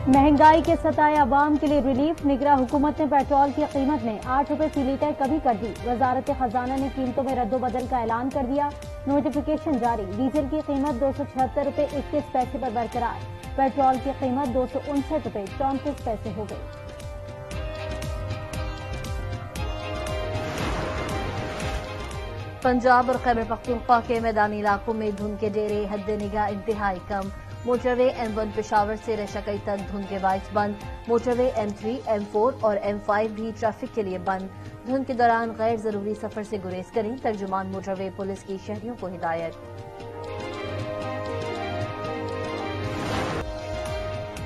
महंगाई के सताए अवाम के लिए रिलीफ। निगरां हुकूमत ने पेट्रोल की कीमत में 8 रुपए फी लीटर कमी कर दी। वजारत खजाना ने कीमतों में रद्दोबदल का ऐलान कर दिया। नोटिफिकेशन जारी। डीजल की कीमत 276 रुपए 21 पैसे पर बरकरार। पेट्रोल की कीमत 259 रुपए 34 पैसे हो गई। पंजाब और खैबर पख्तूनख्वा के मैदानी इलाकों में धुंध के डेरे हद निगाह इंतहाई कम। मोटरवे M1 पेशावर से रशाकई तक धुंध के बाइस बंद। मोटरवे M3, M4 और M5 भी ट्रैफिक के लिए बंद। धुंध के दौरान गैर जरूरी सफर से गुरेज करें। तर्जुमान मोटरवे पुलिस की शहरियों को हिदायत।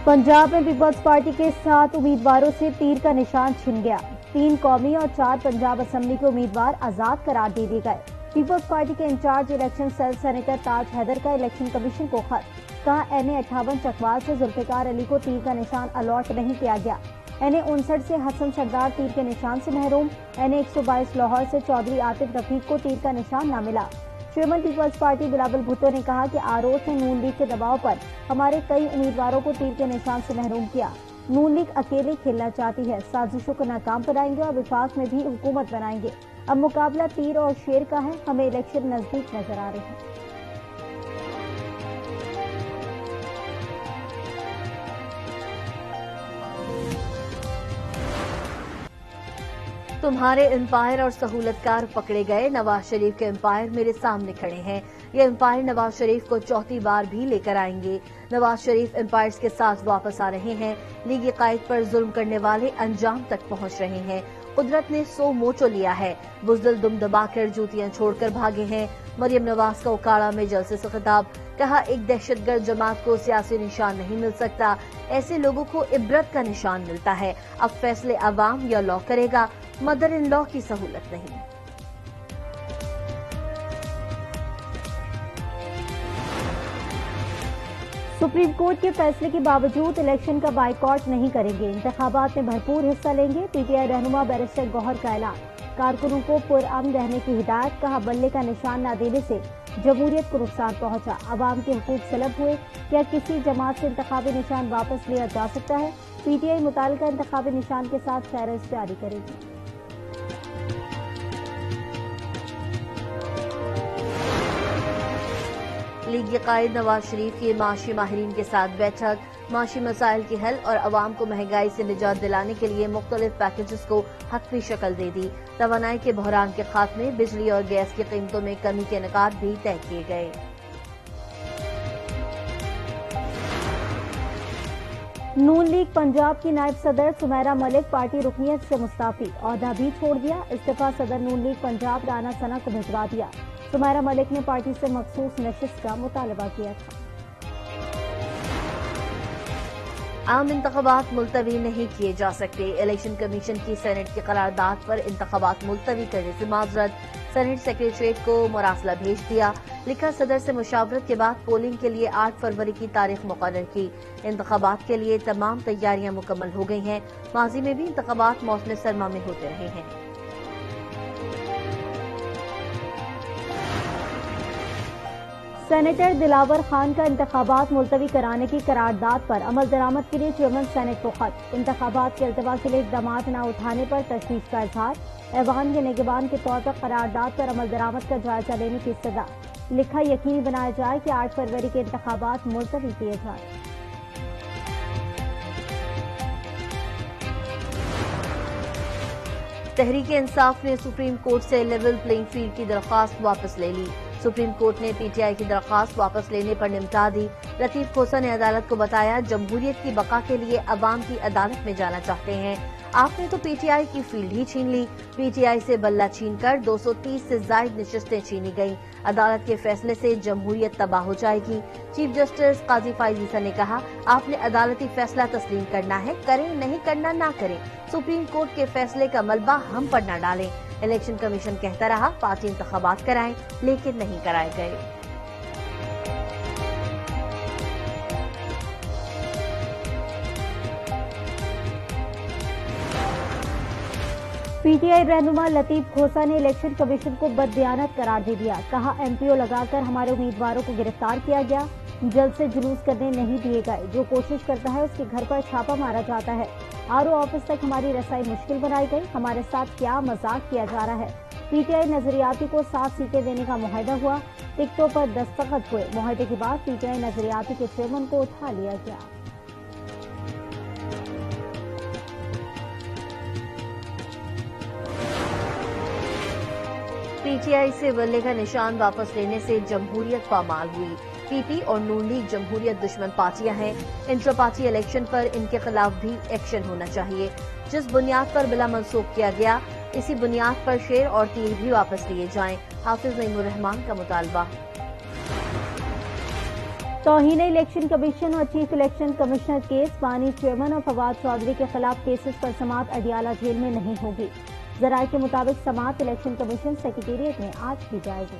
पंजाब में पीपल्स पार्टी के 7 उम्मीदवारों से तीर का निशान छिन गया। 3 कौमी और 4 पंजाब असेंबली के उम्मीदवार आजाद करार दे दिए गए। पीपल्स पार्टी के इंचार्ज इलेक्शन सेल सेनेटर ताज हैदर का इलेक्शन कमीशन को खत। कहा NA 58 चकवाल से जुल्फिकार अली को तीर का निशान अलॉट नहीं किया गया। NA 59 से हसन सरदार तीर के निशान से महरूम। NA 122 लाहौर से चौधरी आतिफ रफीक को तीर का निशान न मिला। चेयरमैन पीपल्स पार्टी बिलावल भुट्टो ने कहा कि आरोप ने नून लीग के दबाव पर हमारे कई उम्मीदवारों को तीर के निशान से महरूम किया। नून लीग अकेले खेलना चाहती है, साजिशों को नाकाम बनाएंगे और विफाक में भी हुकूमत बनाएंगे। अब मुकाबला तीर और शेर का है, हमें इलेक्शन नजदीक नजर आ रहे हैं। तुम्हारे एम्पायर और सहूलतकार पकड़े गए। नवाज शरीफ के एम्पायर मेरे सामने खड़े हैं। ये एम्पायर नवाज शरीफ को चौथी बार भी लेकर आएंगे। नवाज शरीफ एम्पायर्स के साथ वापस आ रहे हैं। लीगी कायद पर जुल्म करने वाले अंजाम तक पहुंच रहे हैं। कुदरत ने 100 मोचो लिया है। बुज़दिल दुम दबाकर जूतियां छोड़कर भागे हैं। मरियम नवाज का उकाड़ा में जलसे से खिताब। कहा एक दहशतगर्द जमात को सियासी निशान नहीं मिल सकता, ऐसे लोगों को इबरत का निशान मिलता है। अब फैसले अवाम या लॉ करेगा, मदर इन लॉ की सहूलत नहीं। सुप्रीम कोर्ट के फैसले के बावजूद इलेक्शन का बाइकॉट नहीं करेंगे। इंतखाबात में भरपूर हिस्सा लेंगे। PTI रहनुमा बैरिस्टर गौहर का ऐलान। कारकुनों को पुरअमन रहने की हिदायत। कहा बल्ले का निशान न देने से जमहूरियत को नुकसान पहुंचा। अवाम के हुकूक सलब हुए। क्या किसी जमात से इंतखाबी निशान वापस लिया जा सकता है? PTI मुतालिका इंतखाबी निशान के साथ फहरिस्त जारी करेगी। लीगी कायद नवाज शरीफ की माशी माहिरीन के साथ बैठक। माशी मसाइल की हल और अवाम को महंगाई से निजात दिलाने के लिए मुख्तलिफ पैकेजेस को हतमी शक्ल दे दी। तवानाई के बहरान के खात्मे, बिजली और गैस की कीमतों में कमी के निकात भी तय किए गए। नून लीग पंजाब की नायब सदर सुमेरा मलिक पार्टी रुकनियत से मुस्ताफी। ओहदा भी छोड़ दिया। इस्तीफा सदर नून लीग पंजाब राना सना को भिजवा दिया। सुमेरा मलिक ने पार्टी से मखसूस नशिस्त का मुतालबा किया था। आम इंतखाबात मुलतवी नहीं किए जा सकते। इलेक्शन कमीशन की सेनेट की करारदाद पर इंतखाबात मुलतवी करने से माजरत। सेनेट सेक्रेटरीट को मरासला भेज दिया। लिखा सदर से मुशावरत के बाद पोलिंग के लिए 8 फरवरी की तारीख मुकर्रर की। इंतखाबात के लिए तमाम तैयारियां मुकम्मल हो गई हैं। माजी में भी इंतखाबात मौसम सरमा में होते रहे हैं। सेनेटर दिलावर खान का इंतखाबात मुलतवी कराने की करारदाद पर अमल दरामद के लिए चेयरमैन सेनेट को खत। इंतखाबात के अल्तवा के लिए इकदाम न उठाने पर तशवीश का इजहार। ऐवान के निगरान के तौर पर करारदाद पर अमल दरामद का जायजा लेने की सदा। लिखा यकीनी बनाया जाए कि 8 फरवरी के इंतखाबात मुलतवी किए जाए। तहरीक इंसाफ ने सुप्रीम कोर्ट से लेवल प्लेइंग फील्ड की दरख्वास्त वापस ले ली। सुप्रीम कोर्ट ने PTI की दरख्वास्त वापस लेने पर निमटा दी। लतीफ खोसा ने अदालत को बताया जमहूरियत की बका के लिए अवाम की अदालत में जाना चाहते हैं। आपने तो PTI की फील्ड ही छीन ली। PTI से बल्ला छीनकर 230 से ज्यादा नशिस्तें छीनी गईं। अदालत के फैसले से जमहूरियत तबाह हो जाएगी। चीफ जस्टिस काजी फाइज ईसा ने कहा आपने अदालती फैसला तस्लीम करना है, करें नहीं करना ना करें। सुप्रीम कोर्ट के फैसले का मलबा हम पर न डालें। इलेक्शन कमीशन कहता रहा पार्टी इंतखाबात कराएं, लेकिन नहीं कराए गए। पी टी आई रहनुमा लतीफ खोसा ने इलेक्शन कमीशन को बददियानत करार दे दिया। कहा MPO लगाकर हमारे उम्मीदवारों को गिरफ्तार किया गया, जल्द से जुलूस करने नहीं दिए गए। जो कोशिश करता है उसके घर पर छापा मारा जाता है। RO ऑफिस तक हमारी रसाई मुश्किल बनाई गई। हमारे साथ क्या मजाक किया जा रहा है। PTI नजरियाती को 7 सीटें देने का मुआहदा हुआ, टिकटों पर दस्तखत हुए। मुआहदे के बाद PTI नजरियाती के चेयरमैन को उठा लिया गया। PTI से बल्ले का निशान वापस लेने से जमहूरियत पामाल हुई। PP और नून लीग जमहूरियत दुश्मन पार्टियां हैं। इंट्रा पार्टी इलेक्शन पर इनके खिलाफ भी एक्शन होना चाहिए। जिस बुनियाद पर बिला मंसूख किया गया, इसी बुनियाद पर शेर और तीर भी वापस लिए जाएं। हाफिज नईमुर्रहमान का मुतालबा। तौहीन इलेक्शन कमीशन और चीफ इलेक्शन कमिश्नर केस, बानी चेयरमैन और फवाद चौधरी के खिलाफ केसेस पर समाअत अडियाला जेल में नहीं होगी। जराये के मुताबिक समाअत इलेक्शन कमीशन सेक्रेटेरिएट में आज की जाएगी।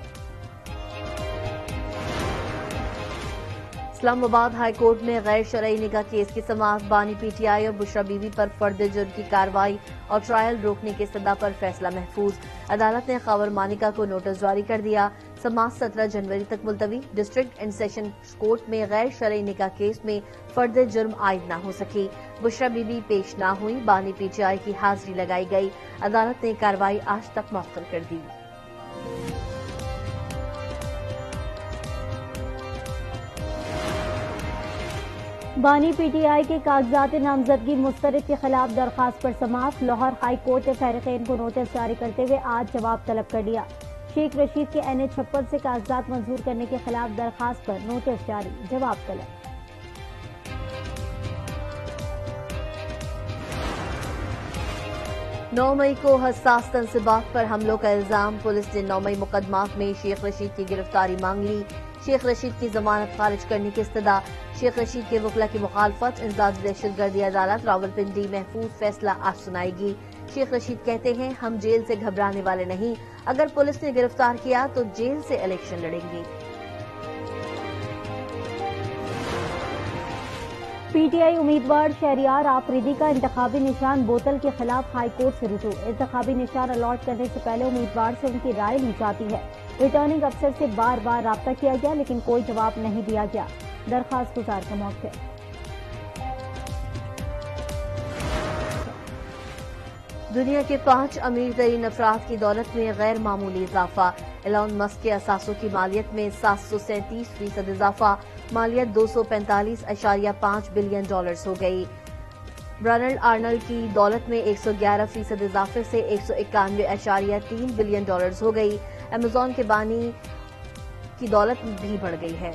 इस्लामाबाद हाई कोर्ट में गैर शरई निकाह केस की समाअत, बानी PTI और बुशरा बीबी पर फर्द जुर्म की कार्रवाई और ट्रायल रोकने की सदा पर फैसला महफूज। अदालत ने खबर मानिका को नोटिस जारी कर दिया। समाअत 17 जनवरी तक मुलतवी। डिस्ट्रिक्ट एंड सेशन कोर्ट में गैर शरई निकाह केस में फर्द जुर्म आयद न हो सकी। बुशरा बीबी पेश न हुई। बानी PTI की हाजिरी लगाई गई। अदालत ने कार्रवाई आज तक मुअख्खर कर दी। बानी PTI के कागजात नामजदगी मुस्तरद के खिलाफ दरखास्त पर समाअत। लाहौर हाई कोर्ट ने फैरिकीन को नोटिस जारी करते हुए आज जवाब तलब कर लिया। शेख रशीद के NH-56 से कागजात मंजूर करने के खिलाफ दरखास्त पर नोटिस जारी, जवाब तलब। नौ मई को हसास तनसीबात पर हमलों का इल्जाम। पुलिस ने 9 मई मुकदमात में शेख रशीद की गिरफ्तारी मांग ली। शेख रशीद की जमानत खारिज करने की इस्तदा। शेख रशीद के वकला की मुखालफत। इंसदाद दहशतगर्दी अदालत रावलपिंडी महफूज फैसला आज सुनाएगी। शेख रशीद कहते हैं, हम जेल से घबराने वाले नहीं। अगर पुलिस ने गिरफ्तार किया तो जेल से इलेक्शन लड़ेंगे। PTI उम्मीदवार शहरियार आफरीदी का इंतखाबी निशान बोतल के खिलाफ हाई कोर्ट से रुजू। इंतखाबी निशान अलॉट करने से पहले उम्मीदवार से उनकी राय ली जाती है। रिटर्निंग अफसर से बार बार राब्ता किया गया, लेकिन कोई जवाब नहीं दिया गया। दरखास्त गुजार का मौका। दुनिया के 5 अमीर तरीन अफराद की दौलत में गैर मामूली इजाफा। एलॉन मस्क के असासों की मालियत में 737% इजाफा। मालियत $245.5 बिलियन हो गई। बर्नार्ड आर्नल्ड की दौलत में 111% इजाफे से $191.3 बिलियन हो गई। अमेजॉन के बानी की दौलत भी बढ़ गई है।